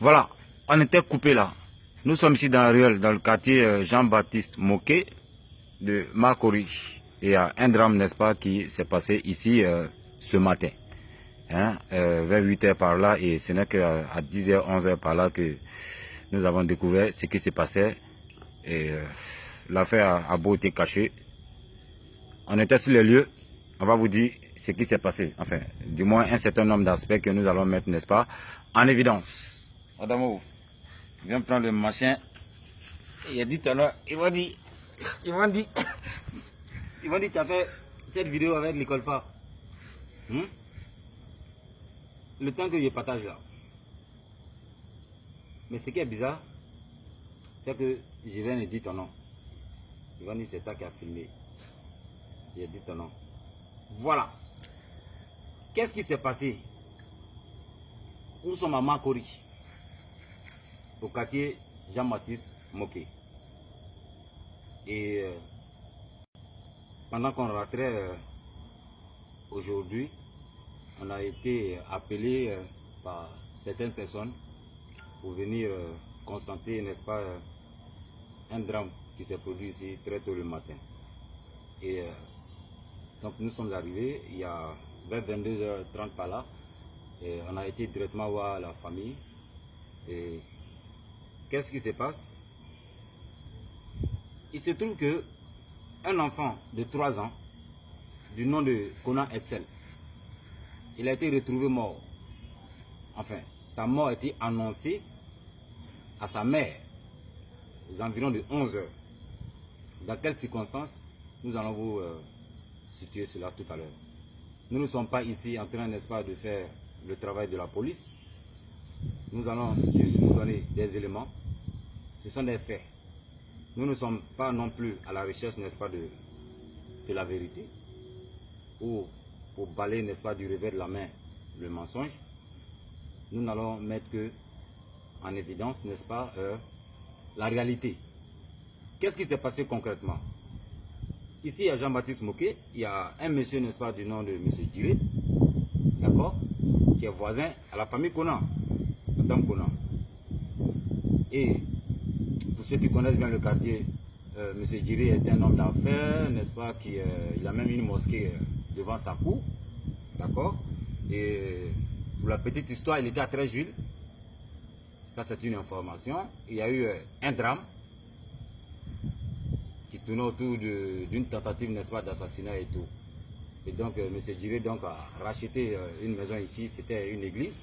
Voilà, on était coupé là. Nous sommes ici dans la ruelle, dans le quartier Jean-Baptiste Moquet de Makori. Il y a un drame, n'est-ce pas, qui s'est passé ici ce matin. Hein, vers 8 h par là, et ce n'est qu'à 10 h, 11 h par là que nous avons découvert ce qui s'est passé. Et l'affaire a beau été cachée. On était sur les lieux, on va vous dire ce qui s'est passé. Enfin, du moins un certain nombre d'aspects que nous allons mettre, n'est-ce pas, en évidence. Adamo, viens prendre le machin. Il a dit tout à l'heure, ils vont dire, tu as fait cette vidéo avec l'école phare. Le temps que je partage là. Mais ce qui est bizarre, c'est que je viens de dire ton nom. Ils vont dire c'est toi qui as filmé. J'ai dit ton nom. Voilà. Qu'est-ce qui s'est passé? Nous sommes à Makori, au quartier Jean-Baptiste Moquet. Et pendant qu'on rentrait aujourd'hui, on a été appelé par certaines personnes pour venir constater, n'est-ce pas, un drame qui s'est produit ici très tôt le matin. Et donc nous sommes arrivés, il y a vers 22 h 30 par là, et on a été directement voir la famille. Et qu'est-ce qui se passe? Il se trouve que un enfant de 3 ans, du nom de Conan Etzel, il a été retrouvé mort. Enfin, sa mort a été annoncée à sa mère aux environs de 11 h. Dans quelles circonstances? Nous allons vous situer cela tout à l'heure. Nous ne sommes pas ici en train, n'est-ce pas, de faire le travail de la police. Nous allons juste vous donner des éléments. Ce sont des faits. Nous ne sommes pas non plus à la recherche, n'est-ce pas, de la vérité, ou pour balayer, n'est-ce pas, du revers de la main le mensonge. Nous n'allons mettre que en évidence, n'est-ce pas, la réalité. Qu'est-ce qui s'est passé concrètement? Ici à Jean-Baptiste Moquet, il y a un monsieur, n'est-ce pas, du nom de M. Djiré, d'accord, qui est voisin à la famille Conan, Madame Conan. Et pour ceux qui connaissent bien le quartier, M. Djiré est un homme d'affaires, n'est-ce pas, il a même une mosquée devant sa cour, d'accord. Et pour la petite histoire, il était à Treichville. Ça, c'est une information. Il y a eu un drame qui tournait autour d'une tentative, n'est-ce pas, d'assassinat et tout. Et donc, M. Djiré donc, a racheté une maison ici, c'était une église.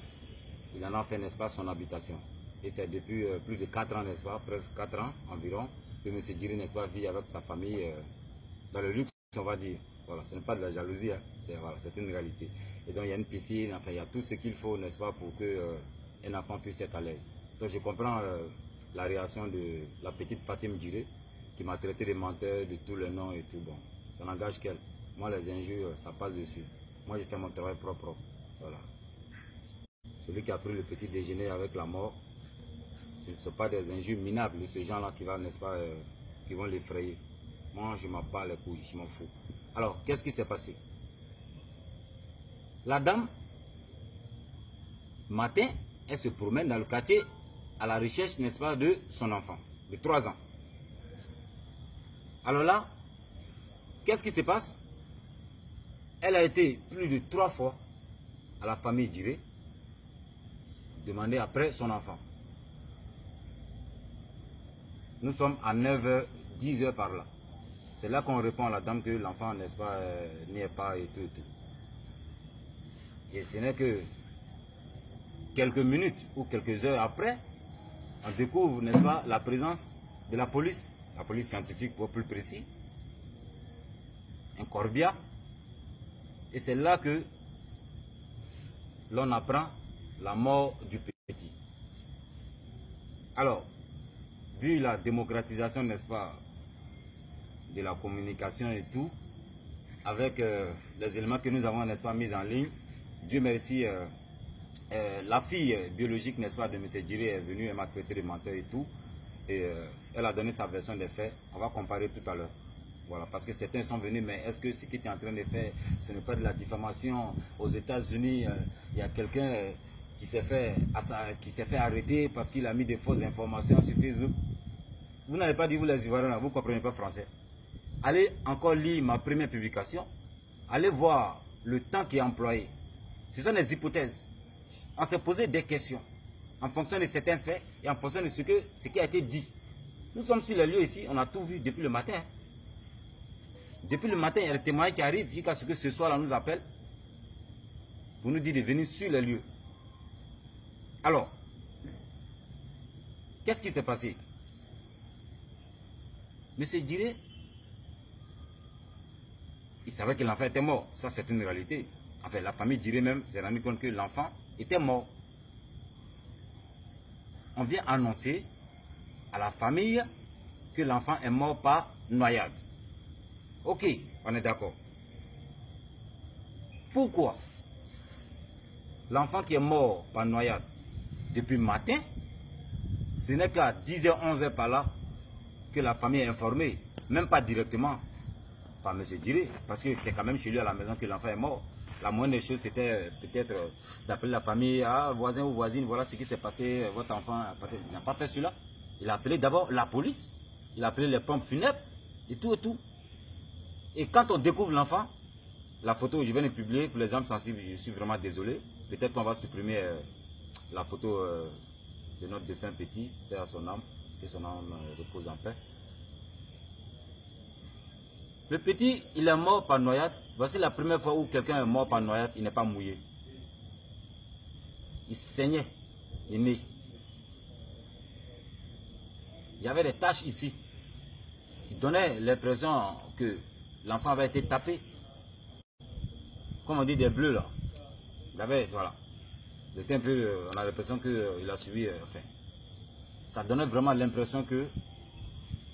Il en a fait, n'est-ce pas, son habitation. Et c'est depuis plus de 4 ans, n'est-ce pas, presque 4 ans environ, que M. Djiré, n'est-ce pas, vit avec sa famille dans le luxe, on va dire. Voilà, ce n'est pas de la jalousie, hein. C'est une réalité. Et donc, il y a une piscine, enfin, il y a tout ce qu'il faut, n'est-ce pas, pour qu'un enfant puisse être à l'aise. Donc, je comprends la réaction de la petite Fatim Djiré, qui m'a traité de menteur, de tous les noms et tout. Bon, ça n'engage qu'elle. Moi, les injures, ça passe dessus. Moi, j'ai fait mon travail propre. Voilà. Celui qui a pris le petit déjeuner avec la mort, ce ne sont pas des injures minables de ces gens-là qui vont, n'est-ce pas, qui vont l'effrayer. Moi, je m'en bats les couilles, je m'en fous. Alors, qu'est-ce qui s'est passé? La dame, matin, elle se promène dans le quartier à la recherche, n'est-ce pas, de son enfant, de 3 ans. Alors là, qu'est-ce qui se passe? Elle a été plus de 3 fois à la famille Djiré demander après son enfant. Nous sommes à 9 h, 10 h par là. C'est là qu'on répond à la dame que l'enfant, n'est-ce pas, n'y est pas et tout, et tout. Et ce n'est que quelques minutes ou quelques heures après, on découvre, n'est-ce pas, la présence de la police scientifique pour plus précis, un corbia. Et c'est là que l'on apprend la mort du petit. Alors, vu la démocratisation, n'est-ce pas, de la communication et tout, avec les éléments que nous avons, n'est-ce pas, mis en ligne, Dieu merci, la fille biologique, n'est-ce pas, de M. Djiré est venue, elle m'a traité de menteur et tout, et elle a donné sa version des faits. On va comparer tout à l'heure. Voilà, parce que certains sont venus, mais est-ce que ce que tu es en train de faire, ce n'est pas de la diffamation? Aux États-Unis, il y a quelqu'un qui s'est fait arrêter parce qu'il a mis des fausses informations sur Facebook. Vous n'allez pas dire, vous les Ivoiriens, vous ne comprenez pas français. Allez encore lire ma première publication. Allez voir le temps qui est employé. Ce sont des hypothèses. On s'est posé des questions en fonction de certains faits et en fonction de ce qui a été dit. Nous sommes sur les lieux ici, on a tout vu depuis le matin. Depuis le matin, il y a des témoins qui arrivent jusqu'à ce que ce soir-là nous appelle pour nous dire de venir sur les lieux. Alors, qu'est-ce qui s'est passé? Monsieur Djiré, il savait que l'enfant était mort. Ça, c'est une réalité. En fait, la famille Djiré même s'est rendu compte que l'enfant était mort. On vient annoncer à la famille que l'enfant est mort par noyade. Ok, on est d'accord. Pourquoi l'enfant qui est mort par noyade depuis le matin, ce n'est qu'à 10h, 11h par là que la famille est informée, même pas directement par M. Djiré, parce que c'est quand même chez lui à la maison que l'enfant est mort. La moindre des choses, c'était peut-être d'appeler la famille, ah, voisin ou voisine, voilà ce qui s'est passé, votre enfant, il n'a pas fait cela. Il a appelé d'abord la police, il a appelé les pompes funèbres, et tout et tout. Et quand on découvre l'enfant, la photo, je viens de publier, pour les âmes sensibles, je suis vraiment désolé. Peut-être qu'on va supprimer la photo de notre défunt petit, père à son âme, que son âme repose en paix. Le petit, il est mort par noyade. Voici la première fois où quelqu'un est mort par noyade, il n'est pas mouillé. Il saignait, il est né. Il y avait des taches ici qui donnaient l'impression que l'enfant avait été tapé. Comme on dit des bleus là. Il avait, voilà. Il était un peu, on a l'impression qu'il a suivi, enfin. Ça donnait vraiment l'impression que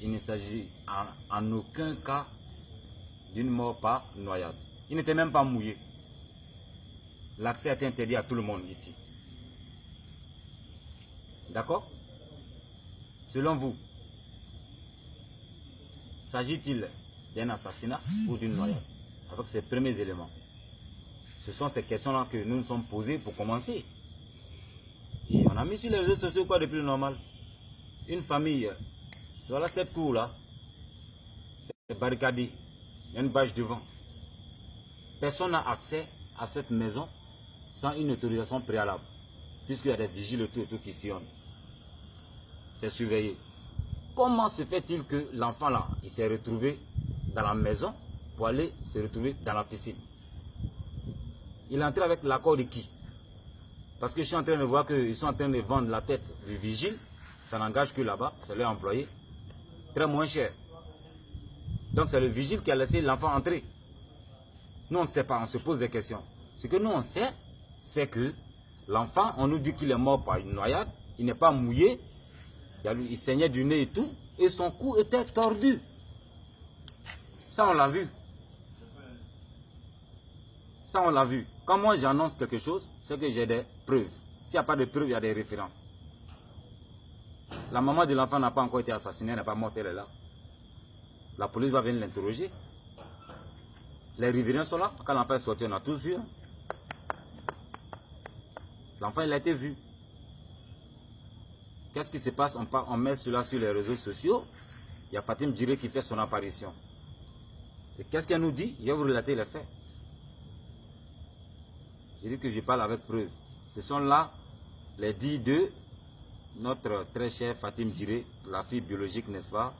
il ne s'agit en aucun cas d'une mort par noyade. Il n'était même pas mouillé. L'accès a été interdit à tout le monde ici. D'accord? Selon vous, s'agit-il d'un assassinat ou d'une noyade? Avec ces premiers éléments. Ce sont ces questions-là que nous nous sommes posées pour commencer. Et on a mis sur les réseaux sociaux quoi de plus normal? Une famille, voilà cette cour-là, c'est barricadé. Il y a une bâche devant. Personne n'a accès à cette maison sans une autorisation préalable. Puisqu'il y a des vigiles autour qui sillonnent. C'est surveillé. Comment se fait-il que l'enfant là, il s'est retrouvé dans la maison pour aller se retrouver dans la piscine? Il est entré avec l'accord de qui? Parce que je suis en train de voir qu'ils sont en train de vendre la tête du vigile. Ça n'engage que là-bas, c'est leur employé. Très moins cher. Donc c'est le vigile qui a laissé l'enfant entrer. Nous on ne sait pas, on se pose des questions. Ce que nous on sait, c'est que l'enfant, on nous dit qu'il est mort par une noyade, il n'est pas mouillé, il saignait du nez et tout, et son cou était tordu. Ça on l'a vu. Ça on l'a vu. Quand moi j'annonce quelque chose, c'est que j'ai des preuves. S'il n'y a pas de preuves, il y a des références. La maman de l'enfant n'a pas encore été assassinée, elle n'est pas morte, elle est là. La police va venir l'interroger. Les riverains sont là. Quand l'enfant est sorti, on a tous vu. Hein. L'enfant, il a été vu. Qu'est-ce qui se passe? On met cela sur les réseaux sociaux. Il y a Fatim Djiré qui fait son apparition. Et qu'est-ce qu'elle nous dit? Je vais vous relater les faits. Je dis que je parle avec preuve. Ce sont là les dits de notre très chère Fatim Djiré, la fille biologique, n'est-ce pas,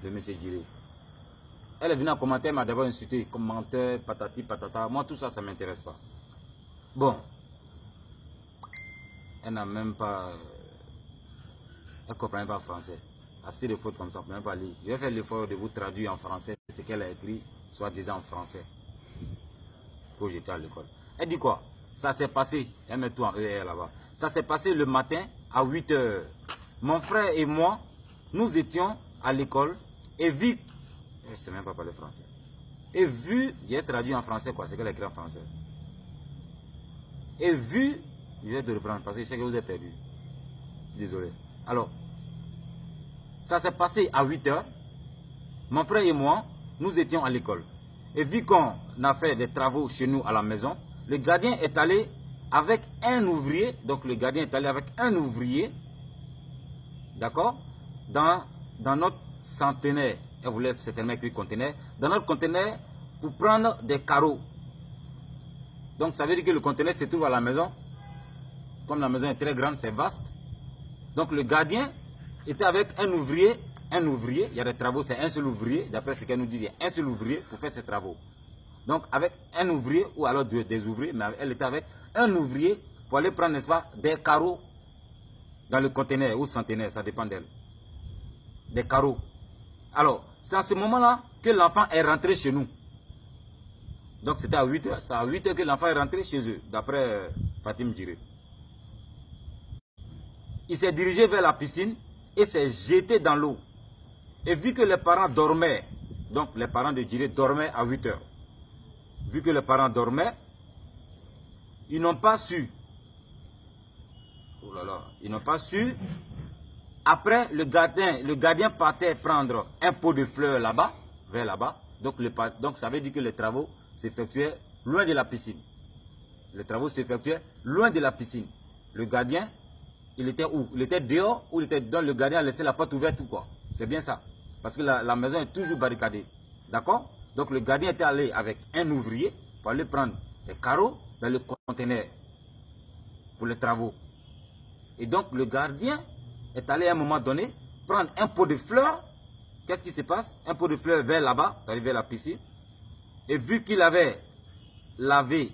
de M. Djiré. Elle est venue en commentaire, m'a d'abord insulté, commentaire, patati, patata. Moi, tout ça, ça ne m'intéresse pas. Bon. Elle n'a même pas... Elle ne comprend pas français. Assez de fautes comme ça, on ne peut même pas lire. Je vais faire l'effort de vous traduire en français ce qu'elle a écrit, soit disant en français. Il faut que j'étais à l'école. Elle dit quoi? Ça s'est passé, elle met tout en ER là-bas. Ça s'est passé le matin à 8 h. Mon frère et moi, nous étions à l'école et vu... Je ne sais même pas parler français. Et vu, j'ai traduit en français quoi, c'est qu'elle a écrit en français. Et vu, je vais te reprendre parce que je sais que vous êtes perdu. Désolé. Alors, ça s'est passé à 8 h. Mon frère et moi, nous étions à l'école. Et vu qu'on a fait des travaux chez nous à la maison, le gardien est allé avec un ouvrier. Donc le gardien est allé avec un ouvrier, d'accord, dans notre centenaire. Elle voulait certainement écrire conteneur. Dans notre conteneur pour prendre des carreaux. Donc ça veut dire que le conteneur se trouve à la maison. Comme la maison est très grande, c'est vaste. Donc le gardien était avec un ouvrier. Un ouvrier, il y a des travaux, c'est un seul ouvrier. D'après ce qu'elle nous dit, il y a un seul ouvrier pour faire ces travaux. Donc avec un ouvrier ou alors des ouvriers, mais elle était avec un ouvrier pour aller prendre, n'est-ce pas, des carreaux dans le conteneur ou centenaire, ça dépend d'elle. Des carreaux. Alors, c'est à ce moment-là que l'enfant est rentré chez nous. Donc c'était à 8 h. C'est à 8 h que l'enfant est rentré chez eux, d'après Fatim Djiré. Il s'est dirigé vers la piscine et s'est jeté dans l'eau. Et vu que les parents dormaient, donc les parents de Djiré dormaient à 8 h. Vu que les parents dormaient, ils n'ont pas su. Oh là là, ils n'ont pas su. Après, le gardien partait prendre un pot de fleurs là-bas, vers là-bas. Donc ça veut dire que les travaux s'effectuaient loin de la piscine. Les travaux s'effectuaient loin de la piscine. Le gardien, il était où? Il était dehors ou il était dans le gardien a laissé la porte ouverte ou quoi? C'est bien ça. Parce que la maison est toujours barricadée. D'accord? Donc le gardien était allé avec un ouvrier pour aller prendre des carreaux dans le conteneur pour les travaux. Et donc le gardien est allé à un moment donné prendre un pot de fleurs. Qu'est-ce qui se passe? Un pot de fleurs vers là-bas, vers la piscine. Et vu qu'il avait lavé,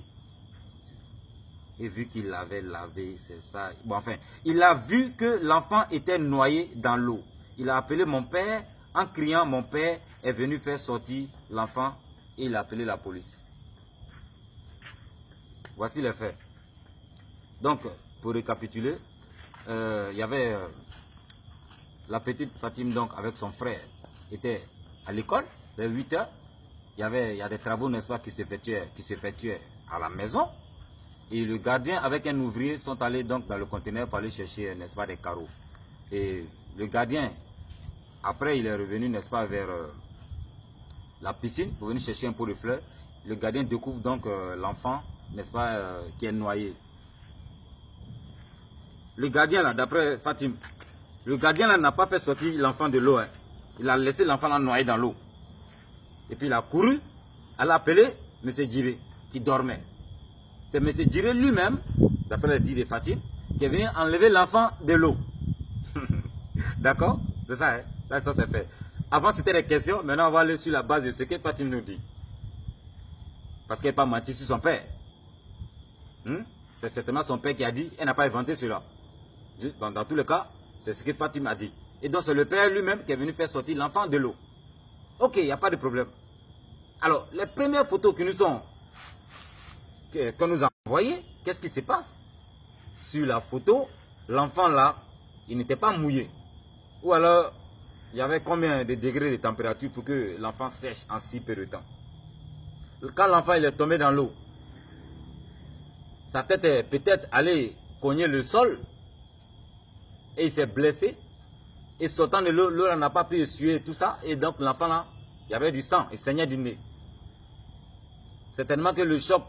c'est ça. Bon, enfin, il a vu que l'enfant était noyé dans l'eau. Il a appelé mon père en criant. Mon père est venu faire sortir l'enfant et il a appelé la police. Voici les faits. Donc, pour récapituler, il y avait la petite Fatim, donc, avec son frère, était à l'école, vers 8 h. Il y a des travaux, n'est-ce pas, qui s'effectuaient à la maison. Et le gardien avec un ouvrier sont allés donc dans le conteneur pour aller chercher, n'est-ce pas, des carreaux. Et le gardien, après, il est revenu, n'est-ce pas, vers la piscine pour venir chercher un pot de fleurs. Le gardien découvre donc l'enfant, n'est-ce pas, qui est noyé. Le gardien là, d'après Fatim, le gardien là n'a pas fait sortir l'enfant de l'eau. Hein. Il a laissé l'enfant là noyé dans l'eau. Et puis il a couru, elle a appelé M. Djiré qui dormait. C'est M. Djiré lui-même, d'après le dit de Fatim, qui est venu enlever l'enfant de l'eau. D'accord? C'est ça, hein? Ça c'est fait. Avant c'était des questions, maintenant on va aller sur la base de ce que Fatim nous dit. Parce qu'elle n'a pas menti sur son père. C'est certainement son père qui a dit, elle n'a pas inventé cela. Dans tous les cas, c'est ce que Fatim a dit. Et donc c'est le père lui-même qui est venu faire sortir l'enfant de l'eau. Ok, il n'y a pas de problème. Alors, les premières photos que nous a envoyées, qu'est-ce qui se passe? Sur la photo, l'enfant là, il n'était pas mouillé. Ou alors, il y avait combien de degrés de température pour que l'enfant sèche en si peu de temps? Quand l'enfant il est tombé dans l'eau, sa tête est peut-être allée cogner le sol et il s'est blessé. Et sortant de l'eau, l'eau n'a pas pu essuyer tout ça. Et donc l'enfant là, il y avait du sang, il saignait du nez. Certainement que le choc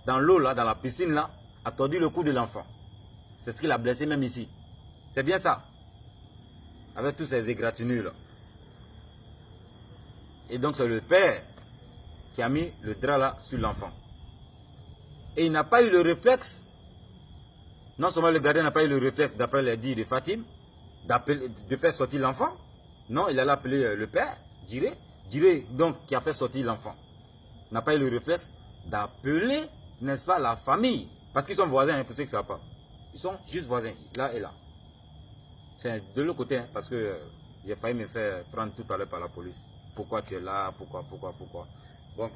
dans l'eau là, dans la piscine là, a tordu le cou de l'enfant. C'est ce qu'il a blessé même ici. C'est bien ça. Avec tous ces égratignures là. Et donc c'est le père qui a mis le drap là sur l'enfant. Et il n'a pas eu le réflexe. Non seulement le gardien n'a pas eu le réflexe, d'après les dires de Fatim, de faire sortir l'enfant. Non, il allait appeler le père, Djiré. Djiré, donc, qui a fait sortir l'enfant. N'a pas eu le réflexe d'appeler, n'est-ce pas, la famille. Parce qu'ils sont voisins, hein, pour ceux qui ne savent pas. Ils sont juste voisins, là et là. C'est de l'autre côté, hein, parce que j'ai failli me faire prendre tout à l'heure par la police. Pourquoi tu es là? Pourquoi? Donc,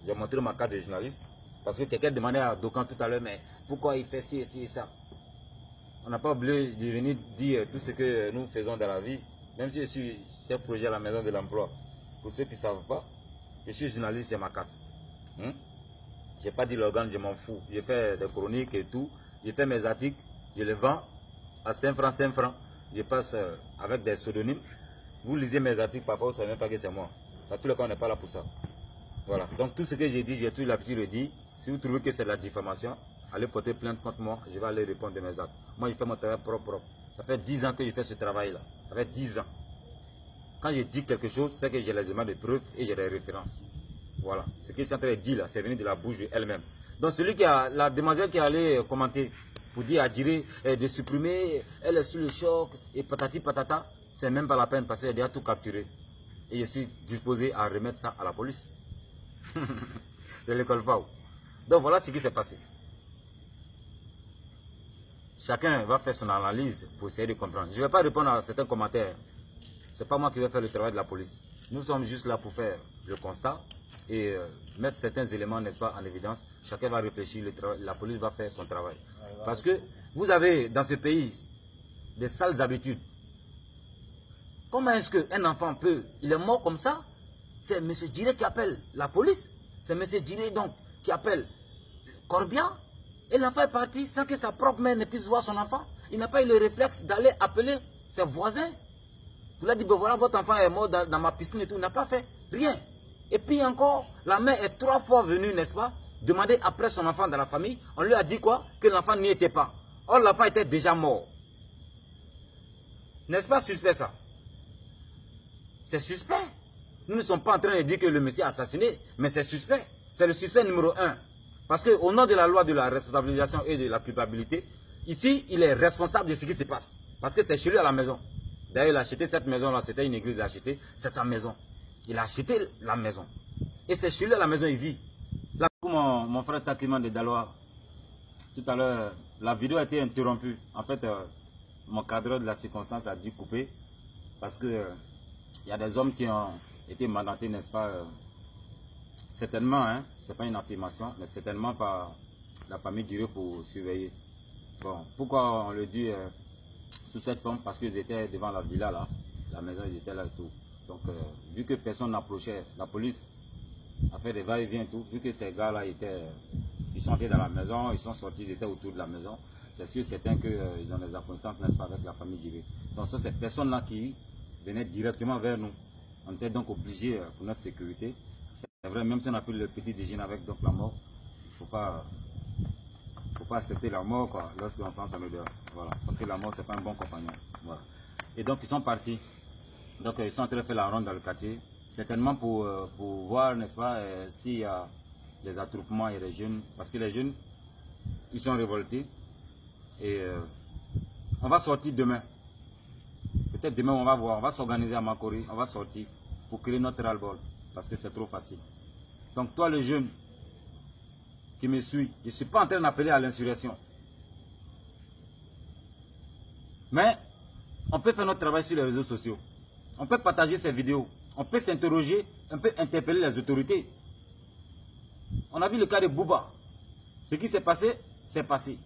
j'ai montré ma carte de journaliste. Parce que quelqu'un demandait à Dokan tout à l'heure, mais pourquoi il fait ci et ci et ça? On n'a pas oublié de venir dire tout ce que nous faisons dans la vie. Même si je suis chef projet à la maison de l'emploi. Pour ceux qui ne savent pas, je suis journaliste, j'ai ma carte. Je n'ai pas dit l'organe, je m'en fous. Je fais des chroniques et tout. Je fais mes articles, je les vends à 5 francs, 5 francs. Je passe avec des pseudonymes. Vous lisez mes articles, parfois vous ne savez même pas que c'est moi. Dans tous les cas, on n'est pas là pour ça. Voilà. Donc tout ce que j'ai dit, j'ai toujours l'habitude de dire. Si vous trouvez que c'est de la diffamation, aller porter plainte contre moi, je vais aller répondre de mes actes. Moi, je fais mon travail propre. Ça fait 10 ans que je fais ce travail-là. Ça fait 10 ans. Quand je dis quelque chose, c'est que j'ai les éléments de preuve et j'ai les références. Voilà. Ce que je suis en train de dire là, c'est venu de la bouche d'elle-même. Donc celui qui a, la demoiselle qui est allée commenter pour dire à Djiré de supprimer, elle est sous le choc et patati patata, c'est même pas la peine parce qu'elle a déjà tout capturé. Et je suis disposé à remettre ça à la police. C'est l'école FAO. Donc voilà ce qui s'est passé. Chacun va faire son analyse pour essayer de comprendre. Je ne vais pas répondre à certains commentaires. Ce n'est pas moi qui vais faire le travail de la police. Nous sommes juste là pour faire le constat et mettre certains éléments, n'est-ce pas, en évidence. Chacun va réfléchir, la police va faire son travail. Parce que vous avez dans ce pays des sales habitudes. Comment est-ce qu'un enfant peut, il est mort comme ça? C'est M. Djiré qui appelle la police. C'est M. Djiré donc qui appelle Corbia. Et l'enfant est parti sans que sa propre mère ne puisse voir son enfant. Il n'a pas eu le réflexe d'aller appeler ses voisins. Vous lui a dit, ben voilà, votre enfant est mort dans ma piscine et tout. Il n'a pas fait rien. Et puis encore, la mère est 3 fois venue, n'est-ce pas, demander après son enfant dans la famille. On lui a dit quoi? Que l'enfant n'y était pas. Or, l'enfant était déjà mort. N'est-ce pas suspect ça? C'est suspect. Nous ne sommes pas en train de dire que le monsieur a assassiné, mais c'est suspect. C'est le suspect numéro 1. Parce qu'au nom de la loi de la responsabilisation et de la culpabilité, ici, il est responsable de ce qui se passe. Parce que c'est chez lui à la maison. D'ailleurs, il a acheté cette maison-là, c'était une église, il a acheté, c'est sa maison. Il a acheté la maison. Et c'est chez lui à la maison, il vit. Là, mon frère Takiman de Daloa, tout à l'heure, la vidéo a été interrompue. En fait, mon cadreur de la circonstance a dû couper. Parce que il y a des hommes qui ont été mandatés, n'est-ce pas, certainement, hein, ce n'est pas une affirmation, mais certainement par la famille Djiré pour surveiller. Bon, pourquoi on le dit sous cette forme? Parce qu'ils étaient devant la villa là, la maison, ils étaient là et tout. Donc, vu que personne n'approchait, la police a fait des va-et-vient et tout, vu que ces gars-là ils sont entrés dans la maison, ils sont sortis, ils étaient autour de la maison, c'est sûr, certain qu'ils ont des acquaintances, n'est-ce pas, avec la famille Djiré. Donc, ça, c'est personnes-là qui venaient directement vers nous. On était donc obligés, pour notre sécurité, c'est vrai, même si on a pris le petit déjeuner avec donc la mort, il ne faut pas accepter la mort lorsqu'on sent sa odeur. Voilà. Parce que la mort, ce n'est pas un bon compagnon. Voilà. Et donc, ils sont partis. Donc, ils sont en train de faire la ronde dans le quartier. Certainement pour voir, n'est-ce pas, s'il y a des attroupements et des jeunes. Parce que les jeunes, ils sont révoltés. Et on va sortir demain. Peut-être demain, on va voir. On va s'organiser à Makori. On va sortir pour créer notre ras-le-bol. Parce que c'est trop facile. Donc, toi, le jeune qui me suit, je ne suis pas en train d'appeler à l'insurrection. Mais, on peut faire notre travail sur les réseaux sociaux. On peut partager ces vidéos. On peut s'interroger, on peut interpeller les autorités. On a vu le cas de Bouba. Ce qui s'est passé, c'est passé.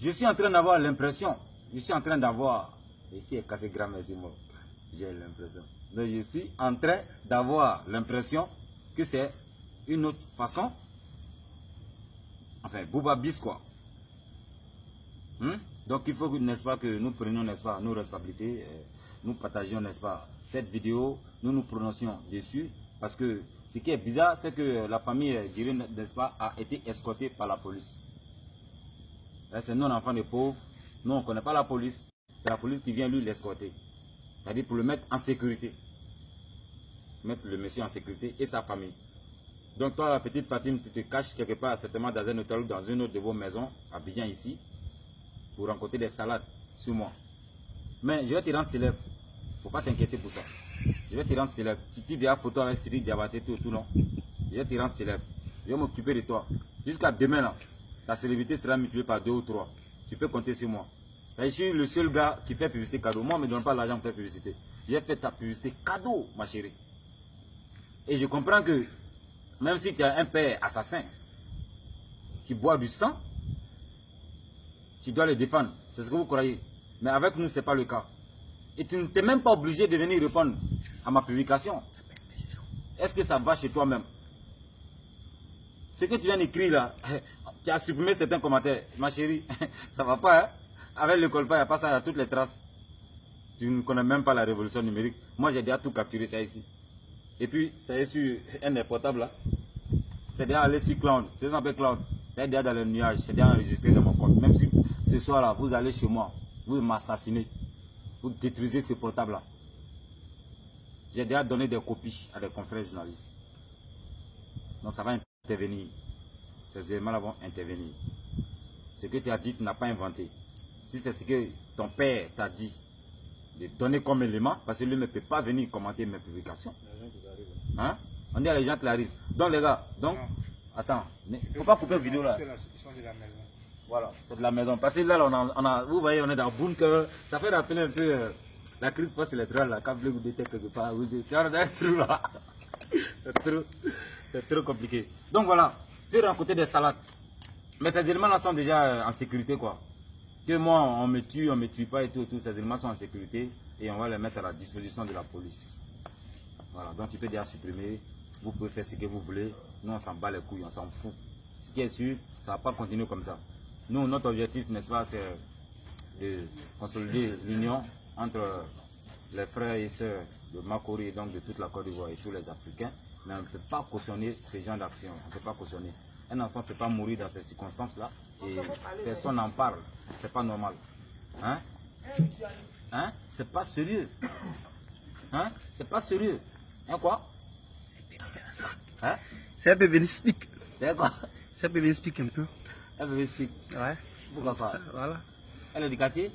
Je suis en train d'avoir l'impression, ici est cassé gramme, j'ai l'impression. Donc je suis en train d'avoir l'impression que c'est une autre façon. Enfin, Bouba bis quoi. Donc il faut, n'est-ce pas, que nous prenions, n'est-ce pas, nos responsabilités, nous partagions, n'est-ce pas, cette vidéo, nous nous prononcions dessus. Parce que ce qui est bizarre, c'est que la famille Djiré, n'est-ce pas, a été escortée par la police. C'est nous, enfants de pauvres, nous on ne connaît pas la police. C'est la police qui vient lui l'escorter. C'est-à-dire pour le mettre en sécurité. Mettre le monsieur en sécurité et sa famille. Donc toi, la petite Fatine, tu te caches quelque part, certainement dans un hôtel ou dans une autre de vos maisons, à Abidjan ici, pour rencontrer des salades sur moi. Mais je vais te rendre célèbre. Il ne faut pas t'inquiéter pour ça. Je vais te rendre célèbre. Si tu viens photo avec Siri Diabaté, tout, non. Je vais te rendre célèbre. Je vais m'occuper de toi. Jusqu'à demain, là, ta célébrité sera multipliée par 2 ou 3. Tu peux compter sur moi. Je suis le seul gars qui fait publicité cadeau. Moi, on ne me donne pas l'argent pour faire publicité. J'ai fait ta publicité cadeau, ma chérie. Et je comprends que, même si tu as un père assassin qui boit du sang, tu dois le défendre. C'est ce que vous croyez. Mais avec nous, ce n'est pas le cas. Et tu n'es même pas obligé de venir répondre à ma publication. Est-ce que ça va chez toi-même? Ce que tu viens d'écrire là, tu as supprimé certains commentaires. Ma chérie, ça ne va pas, hein? Avec le colpa, il n'y a pas ça, il y a toutes les traces. Tu ne connais même pas la révolution numérique. Moi, j'ai déjà tout capturé ça ici. Et puis, ça est sur un des portables là. C'est déjà allé sur Cloud. C'est ça s'appelle Cloud. C'est déjà dans le nuage, c'est déjà enregistré dans mon compte. Même si ce soir-là, vous allez chez moi, vous m'assassinez, vous détruisez ce portable-là. J'ai déjà donné des copies à des confrères journalistes. Donc ça va intervenir. Ces éléments-là vont intervenir. Ce que tu as dit, tu n'as pas inventé. Si c'est ce que ton père t'a dit, de donner comme élément, parce que lui ne peut pas venir commenter mes publications. Hein? On dit à les gens qui arrivent. Donc les gars, donc, attends, il ne faut pas couper la vidéo là. Ils sont de la maison. Voilà, c'est de la maison. Parce que là, vous voyez, on est dans Bunker. Ça fait rappeler un peu la crise post-électorale, là, quand vous êtes quelque part. Vous dites, on a un trou là. C'est trop compliqué. Donc voilà, je vais rencontrer des salades. Mais ces éléments-là sont déjà en sécurité, quoi. Que moi, on me tue pas et tout. Ces éléments sont en sécurité et on va les mettre à la disposition de la police. Voilà, donc tu peux déjà supprimer. Vous pouvez faire ce que vous voulez. Nous, on s'en bat les couilles, on s'en fout. Ce qui est sûr, ça ne va pas continuer comme ça. Nous, notre objectif, n'est-ce pas, c'est de consolider l'union entre les frères et sœurs de Makori et donc de toute la Côte d'Ivoire et tous les Africains. Mais on ne peut pas cautionner ce genre d'action. On ne peut pas cautionner. Un enfant ne peut pas mourir dans ces circonstances-là et personne n'en parle. C'est pas normal. Hein? Hein? C'est pas sérieux. Hein? C'est pas sérieux. Hein quoi? Hein? C'est un bébé speak. C'est quoi? C'est un bébé speak un peu. Un bébé speak. Ouais. Pourquoi pas? Voilà. Elle est du quartier?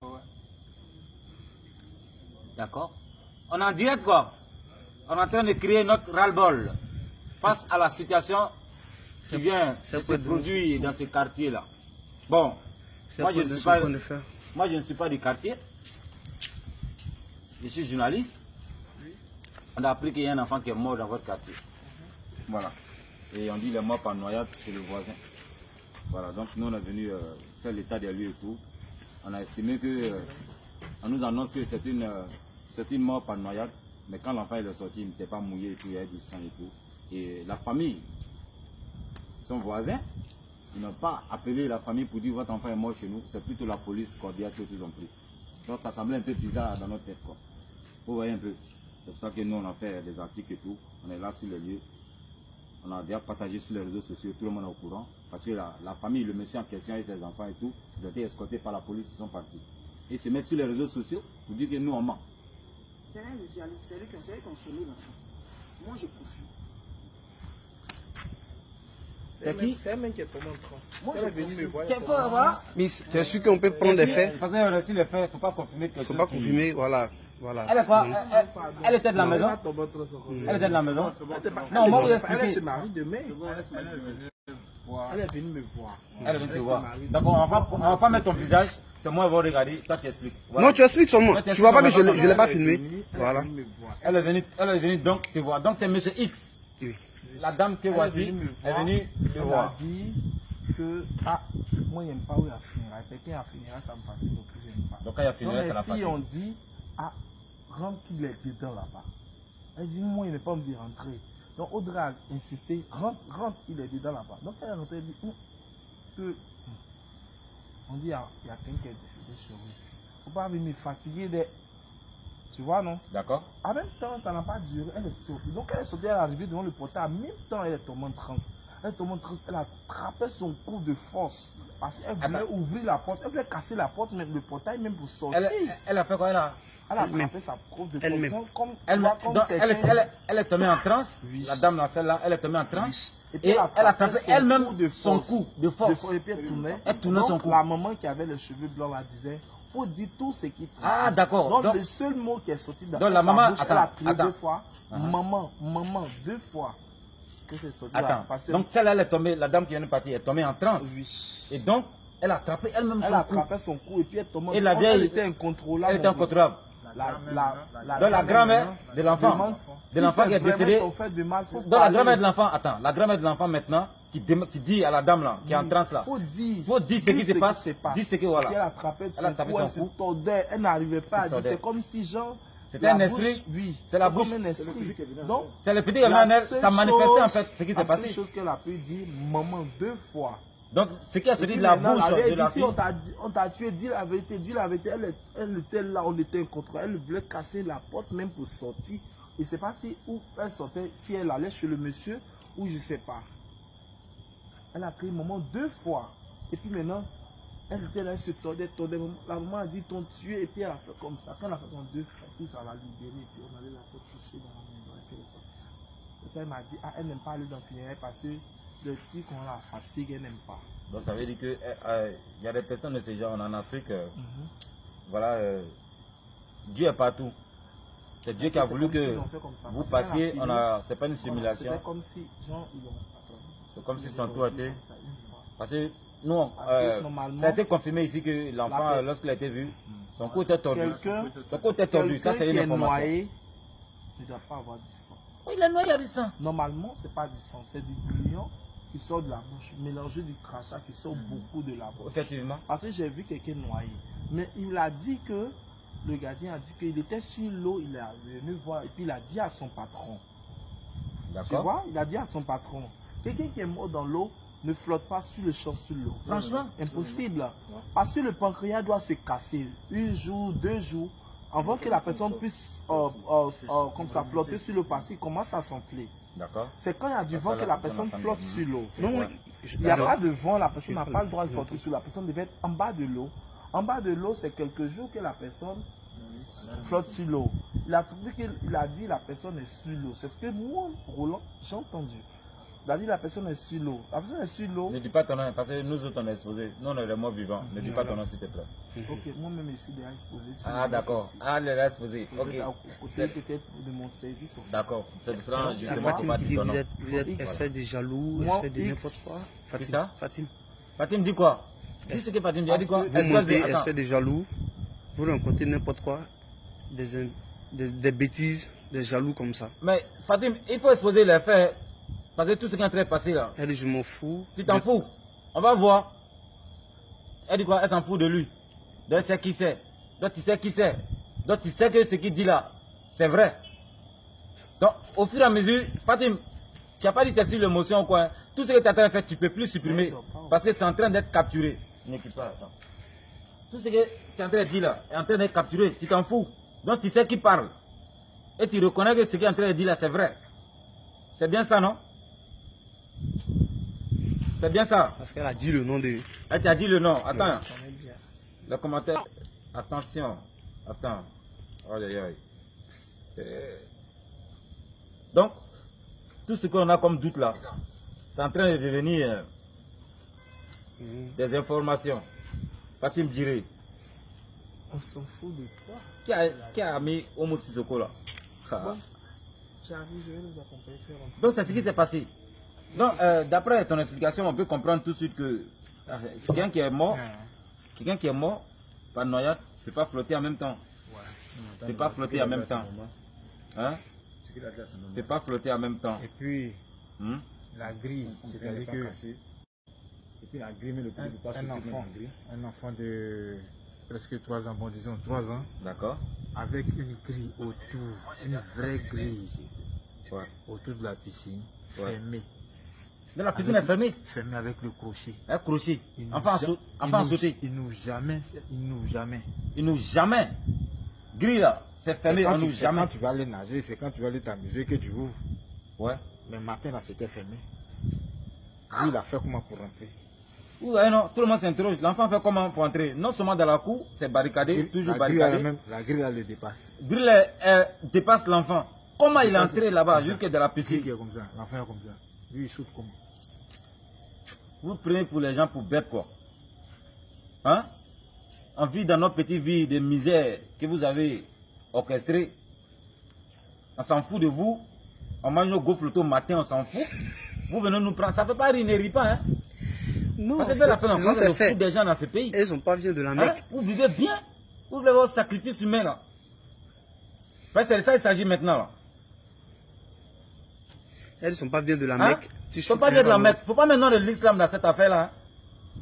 Ouais. D'accord. On est en direct quoi? On est en train de créer notre ras-le-bol face à la situation qui vient de se produire dans ce quartier-là. Bon, moi je ne suis pas du quartier. Je suis journaliste. On a appris qu'il y a un enfant qui est mort dans votre quartier. Voilà. Et on dit qu'il est mort par noyade chez le voisin. Voilà, donc nous on est venu faire l'état des lieux et tout. On a estimé que, on nous annonce que c'est une mort par noyade. Mais quand l'enfant est sorti, il n'était pas mouillé et tout, il y avait du sang et tout. Et la famille, son voisin, ils n'ont pas appelé la famille pour dire votre enfant est mort chez nous. C'est plutôt la police cordiale qu'ils ont pris. Donc ça semblait un peu bizarre dans notre tête, quoi. Vous voyez un peu. C'est pour ça que nous on a fait des articles et tout. On est là sur les lieux. On a déjà partagé sur les réseaux sociaux, tout le monde est au courant. Parce que la famille, le monsieur en question et ses enfants et tout, ils ont été escortés par la police, ils sont partis. Et ils se mettent sur les réseaux sociaux pour dire que nous on ment. C'est lui qui a consommé l'enfant. Moi je profite. C'est qui? C'est un mec qui est tombé en transe. Moi je venu me voir. voilà. Miss, tu es sûr qu'on peut prendre des faits? Parce qu'on a reçu les faits, il ne faut pas confirmer que. Il ne faut pas confirmer, voilà. Voilà. Elle est quoi? Elle était de la maison? Elle était de la maison? Non, moi vous expliquer. Elle se marie demain. Elle est venue me voir. Elle est venue te voir. Donc on va pas mettre ton visage, c'est moi qui vais regarder, toi tu expliques. Voilà. Non, tu expliques seulement. Tu vois pas que je ne l'ai pas filmé. Voilà. Elle est venue donc te voir. Donc c'est monsieur X. Oui. La dame que voici est venue te voir. Elle a dit que, moi j'aime pas où il y a funérailles. Quelqu'un a funérailles, ça me fatigue, donc je n'aime pas. Donc quand il y a funérailles, ça la fatigue. fatigue. On dit, rentre qu'il est dedans là-bas. Elle dit, moi il n'est pas me dire rentrer. Donc Audrey a insisté, rentre, il est dedans là-bas. Donc elle est rentrée, elle dit, que, on dit, il y a quelqu'un qui est décédé chez lui. Il ne faut pas venir me fatiguer des... Tu vois, non? D'accord. En même temps, ça n'a pas duré, elle est sortie. Donc elle est sortie, elle est arrivée devant le portail. En même temps, elle est tombée en transe. Elle est tombée en transe, elle a attrapé son cou de force. Parce qu'elle voulait ouvrir la porte, elle voulait casser la porte, même le portail, même pour sortir. Elle a fait quoi? Elle a attrapé sa cou de force. Elle est tombée en transe. Oui. La dame dans celle-là, elle est tombée en transe. Oui. Et elle a attrapé elle-même son cou de force. Et puis elle tournait son cou. La maman qui avait les cheveux blancs la disait, faut dire tout ce qui... Ah d'accord. Donc le seul mot qui est sorti dans la maman, bouche, elle a crié 2 fois. Maman, 2 fois. Attends, donc celle-là, elle est tombée, la dame qui vient de partir est tombée en transe. Oui. Et donc, elle a attrapé elle-même son cou. Elle a attrapé son cou et puis elle est tombée. Et la vieille, elle était incontrôlable. Elle était incontrôlable. Donc la grand-mère de l'enfant qui est décédée. Donc la grand-mère de l'enfant, attends, la grand-mère de l'enfant maintenant, qui dit à la dame là, qui est en transe là, faut dire ce qui se passe, dis ce que voilà. Elle a attrapé son cou, elle n'arrivait pas à dire, c'est comme si genre... C'était un esprit, oui. C'est la bouche. Donc, c'est le petit Emmanuel, ça manifestait en fait ce qui s'est passé. C'est la seule chose qu'elle a pu dire, maman 2 fois. Donc, ce qui a sorti de la bouche de la fille. On t'a tué, dis la vérité, elle était là, on était contre elle, voulait casser la porte même pour sortir. Je ne sais pas si où elle sortait, si elle allait chez le monsieur ou je ne sais pas. Elle a crié maman 2 fois. Et puis maintenant, elle était là, elle se tordait. La maman a dit ton Dieu. Et puis elle a fait comme ça. Quand elle a fait comme 2 fois, puis ça l'a libérée. Et puis on allait la faire toucher dans la maison. Et ça, elle m'a dit, ah, elle n'aime pas aller dans le funéraire parce que le petit qu'on la fatigue, elle n'aime pas. Donc ça veut dire que y a des personnes de ce genre en Afrique. Voilà, Dieu est partout. C'est Dieu qui a voulu que vous passiez. C'est pas une simulation. C'est comme si, genre, c'est comme si son tour était. Parce que nous, ça a été confirmé ici que l'enfant, lorsqu'il a été vu, son cou était tordu. Son cou était tordu. Ça, c'est une information. Noyé, ne doit pas avoir du sang. Il est noyé, il y a du sang. Normalement, c'est pas du sang, c'est du bouillon qui sort de la bouche, mélangé du crachat qui sort beaucoup de la bouche. Effectivement. Parce que j'ai vu quelqu'un noyé. Mais il a dit que, le gardien a dit qu'il était sur l'eau, il est venu voir, et puis il a dit à son patron. Tu vois, il a dit à son patron, quelqu'un qui est mort dans l'eau ne flotte pas sur le champ sur l'eau. Franchement. Impossible. Parce que le pancréas doit se casser 1 jour, 2 jours, avant que la personne puisse comme ça flotter sur l'eau parce qu'il commence à s'enfler. D'accord. C'est quand il y a du vent que la personne flotte sur l'eau. Non, il n'y a pas de vent, la personne n'a pas le droit de flotter sur l'eau. La personne devait être en bas de l'eau. En bas de l'eau, c'est quelques jours que la personne flotte sur l'eau. Il a trouvé qu'il a dit la personne est sur l'eau. C'est ce que moi, Roland, j'ai entendu. Il a dit la personne est sur l'eau. La personne est sur l'eau. Ne dis pas ton nom, parce que nous autres on est exposés. Nous on est vraiment vivants. Ne dis pas ton nom s'il te plaît. Ok, moi-même je suis déjà exposé. Ah d'accord. Ah, elle est exposée. Ok. Peut-être de mon service. D'accord. C'est pour cela que Fatim dit que vous êtes espèce de jaloux, espèce de n'importe quoi. Fatim. Fatim dit quoi? Dis ce que Fatim dit. Elle dit quoi? Vous montez espèce de jaloux. Vous rencontrez n'importe quoi. Des bêtises, des jaloux comme ça. Mais Fatim, il faut exposer les faits. Parce que tout ce qui est en train de passer là. Elle dit je m'en fous. Tu t'en fous. On va voir. Elle dit quoi? Elle s'en fout de lui. Donc elle sait qui c'est. Donc tu sais qui c'est. Donc tu sais que ce qu'il dit là, c'est vrai. Donc au fur et à mesure, Fatim, tu n'as pas dit c'est sur l'émotion ou quoi. Tout ce que tu es en train de faire, tu ne peux plus supprimer. Parce que c'est en train d'être capturé. N'écoute pas, attends. Tout ce que tu es en train de dire là est en train d'être capturé. Tu t'en fous. Donc tu sais qui parle. Et tu reconnais que ce qu'il est en train de dire là, c'est vrai. C'est bien ça, non? C'est bien ça. Parce qu'elle a dit le nom de... Elle t'a dit le nom. Attends. Le commentaire. Attention. Attends. Donc, tout ce qu'on a comme doute là, c'est en train de devenir des informations. Fatim Djiré. On s'en fout de toi. Qui a mis Oumou Sissoko là? Bon, j'arrive, je vais nous accompagner. Donc, c'est ce qui s'est passé. Donc, d'après ton explication, on peut comprendre tout de suite que quelqu'un qui est mort par noyade ne peut pas flotter en même temps. Ne peut pas flotter en même temps. Hein? Ne peut pas flotter en même temps. Et puis, la grille, c'est-à-dire que... Et puis la grille, mais le coup de un enfant de presque 3 ans, bon disons 3 ans, d'accord, avec une grille autour, une vraie grille autour de la piscine, fermée. De la piscine est fermée? Fermée avec le crochet. Un crochet. Enfin sauter. Ils n'ouvrent jamais. Ils n'ouvrent jamais. Grille là, c'est fermé, on n'ouvre jamais. Quand tu vas aller nager, c'est quand tu vas aller t'amuser que tu ouvres. Ouais. Mais matin là, c'était fermé. Lui, il a fait comment pour rentrer? Ouais, non, tout le monde s'interroge. L'enfant fait comment pour entrer? Non seulement dans la cour, c'est barricadé, toujours barricadé. La grille là le dépasse. Grille dépasse l'enfant. Comment il est entré là-bas, jusque dans la piscine? Il est comme ça, l'enfant est comme ça. Lui, il saute comment? Vous prenez pour les gens pour bêtes quoi. Hein? On vit dans notre petite vie de misère que vous avez orchestrée. On s'en fout de vous. On mange nos gaufres le matin, on s'en fout. Vous venez nous prendre. Ça ne fait pas rire, ne rit pas. Hein? Non, parce que la peine, on fout des gens dans ce pays. Ils sont pas bien de la Mecque. Hein? Vous vivez bien. Vous vivez votre sacrifice humain là. C'est de ça qu'il s'agit maintenant là. Elles ne sont pas bien de la Mecque. Ils ne sont pas bien de la Mecque. Il ne faut pas maintenant de l'islam dans cette affaire-là. Hein?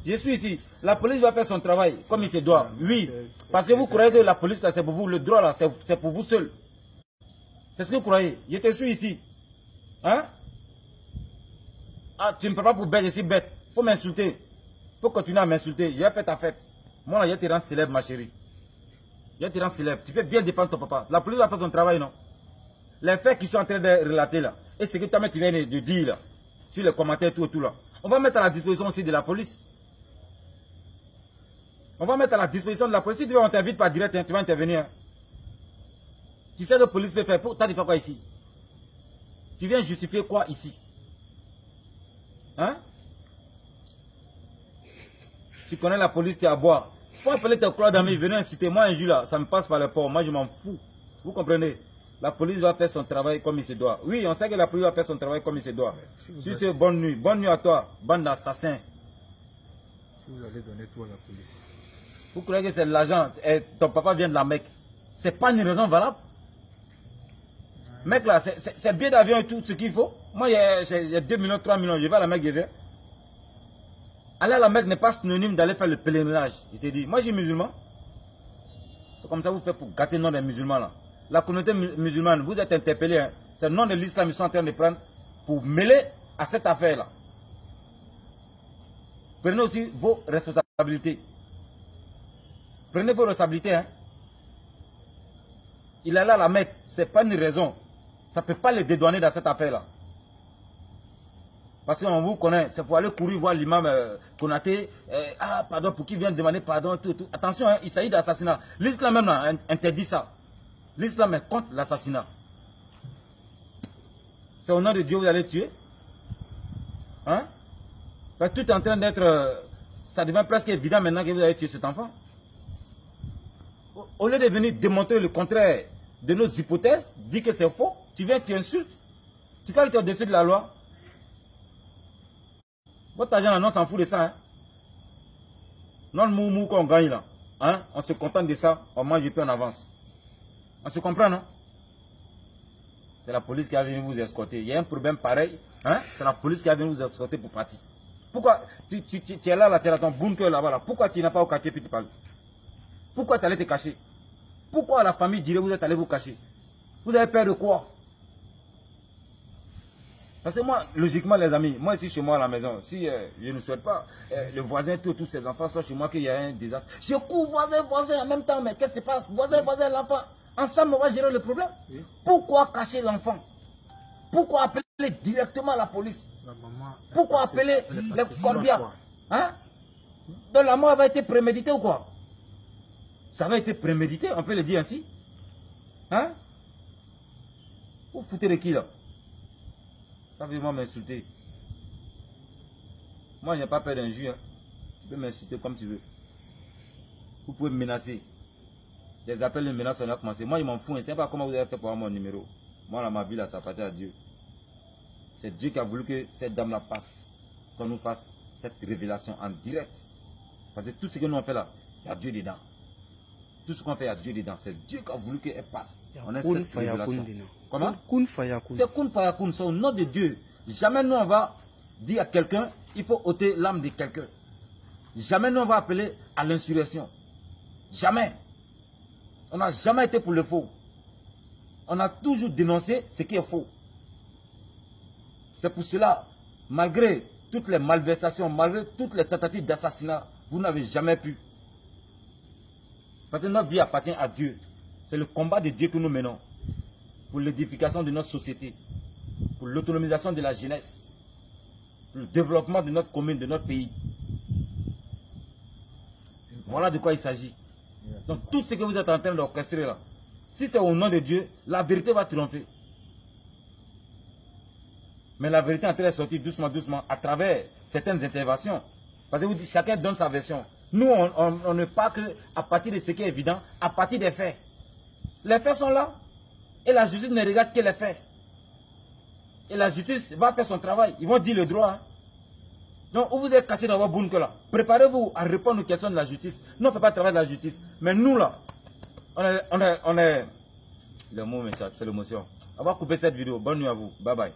Je suis ici. La police va faire son travail comme il se doit. Oui. Parce que vous croyez que la police, c'est pour vous. Le droit, là, c'est pour vous seul. C'est ce que vous croyez. Je te suis ici. Hein? Ah, tu ne peux pas pour bête, je suis bête. Il faut m'insulter. Il faut continuer à m'insulter. J'ai fait ta fête. Moi, là, je te rends célèbre, ma chérie. Je te rends célèbre. Tu fais bien défendre ton papa. La police va faire son travail, non? Les faits qui sont en train de relater, là. Et ce que tu viens de dire, là. Sur les commentaires, tout et tout, là. On va mettre à la disposition aussi de la police. On va mettre à la disposition de la police. Si tu veux, on t'invite par direct, hein, tu vas intervenir. Tu sais que la police peut faire. Toi, tu fais quoi ici? Tu viens justifier quoi ici? Hein? Tu connais la police, tu es à boire. Il faut appeler tes croix d'amis, venez inciter. Moi, un jour là, ça me passe par le port. Moi, je m'en fous. Vous comprenez? La police va faire son travail comme il se doit. Oui, on sait que la police va faire son travail comme il se doit. Si c'est bonne nuit. Bonne nuit à toi, bande d'assassins. Si vous allez donner tout à la police. Vous croyez que c'est l'argent et ton papa vient de la Mecque? C'est pas une raison valable. Mec là, c'est billet d'avion et tout ce qu'il faut. Moi, j'ai 2 millions, 3 millions, je vais à la Mecque, je vais. Aller à la Mecque n'est pas synonyme d'aller faire le pèlerinage. Je te dis, moi je suis musulman. C'est comme ça que vous faites pour gâter le nom des musulmans là. La communauté musulmane, vous êtes interpellés. Hein. C'est le nom de l'islam qu'ils sont en train de prendre pour mêler à cette affaire là. Prenez aussi vos responsabilités. Prenez vos responsabilités. Hein. Il est là à la Mecque, ce n'est pas une raison. Ça ne peut pas les dédouaner dans cette affaire-là. Parce qu'on vous connaît, c'est pour aller courir voir l'imam Konaté. Ah, pardon, pour qui vient demander pardon, tout. Attention, hein, il s'agit d'assassinat. L'islam même là, interdit ça. L'islam est contre l'assassinat. C'est au nom de Dieu que vous allez tuer. Hein? Tout est en train d'être... ça devient presque évident maintenant que vous allez tuer cet enfant. Au lieu de venir démontrer le contraire de nos hypothèses, dire que c'est faux, tu viens, tu insultes. Tu crois que tu es au-dessus de la loi. Votre agent là, non, s'en fout de ça. Hein? Non, le moumou qu'on gagne là. Hein? On se contente de ça, on mange et puis on avance. On se comprend, non? C'est la police qui a venu vous escorter. Il y a un problème pareil. Hein? C'est la police qui a venu vous escorter pour partir. Pourquoi tu es là, tu es là, ton bunker là-bas. Là. Pourquoi tu n'as pas au quartier puis tu parles? Pourquoi tu allais te cacher? Pourquoi la famille dirait vous êtes allé vous cacher? Vous avez peur de quoi? Parce que moi, logiquement les amis, moi ici chez moi à la maison, si je ne souhaite pas, le voisin, tous ses enfants sont chez moi, qu'il y a un désastre. Je cours voisin en même temps, mais qu'est-ce qui se passe? Voisin, l'enfant. Ensemble, on va gérer le problème. Oui. Pourquoi cacher l'enfant? Pourquoi appeler directement la police? La maman pourquoi appeler les corbières? Hein? Donc la mort avait été préméditée ou quoi? Ça avait été prémédité, on peut le dire ainsi. Hein? Vous foutez de qui là? Ça veut vraiment m'insulter. Moi, je n'ai pas peur d'injure. Hein. Tu peux m'insulter comme tu veux. Vous pouvez me menacer. Les appels de menaces, on a commencé. Moi, je m'en fous. Je ne sais pas comment vous avez fait pour avoir mon numéro. Moi, là, ma vie, là, ça appartient à Dieu. C'est Dieu qui a voulu que cette dame-là passe. Qu'on nous fasse cette révélation en direct. Parce que tout ce que nous on fait là, il y a Dieu dedans. Tout ce qu'on fait, il y a Dieu dedans. C'est Dieu qui a voulu qu'elle passe. On a cette révélation. Comment? Kun fayakun. C'est kun fayakun. C'est au nom de Dieu. Jamais nous on va dire à quelqu'un, il faut ôter l'âme de quelqu'un. Jamais nous on va appeler à l'insurrection. Jamais. On n'a jamais été pour le faux. On a toujours dénoncé ce qui est faux. C'est pour cela, malgré toutes les malversations, malgré toutes les tentatives d'assassinat, vous n'avez jamais pu. Parce que notre vie appartient à Dieu. C'est le combat de Dieu que nous menons. Pour l'édification de notre société. Pour l'autonomisation de la jeunesse. Pour le développement de notre commune, de notre pays. Voilà de quoi il s'agit. Donc tout ce que vous êtes en train d'orchestrer là, si c'est au nom de Dieu, la vérité va triompher. Mais la vérité est en train de sortir doucement, doucement, à travers certaines interventions. Parce que vous dites, chacun donne sa version. Nous, on ne parle qu'à partir de ce qui est évident, à partir des faits. Les faits sont là. Et la justice ne regarde que les faits. Et la justice va faire son travail. Ils vont dire le droit. Hein. Donc, vous êtes caché dans votre bunker là. Préparez-vous à répondre aux questions de la justice. Nous, on ne fait pas le travail de la justice. Mais nous là, on est... Le mot m'échappe, c'est l'émotion. On va couper cette vidéo. Bonne nuit à vous. Bye bye.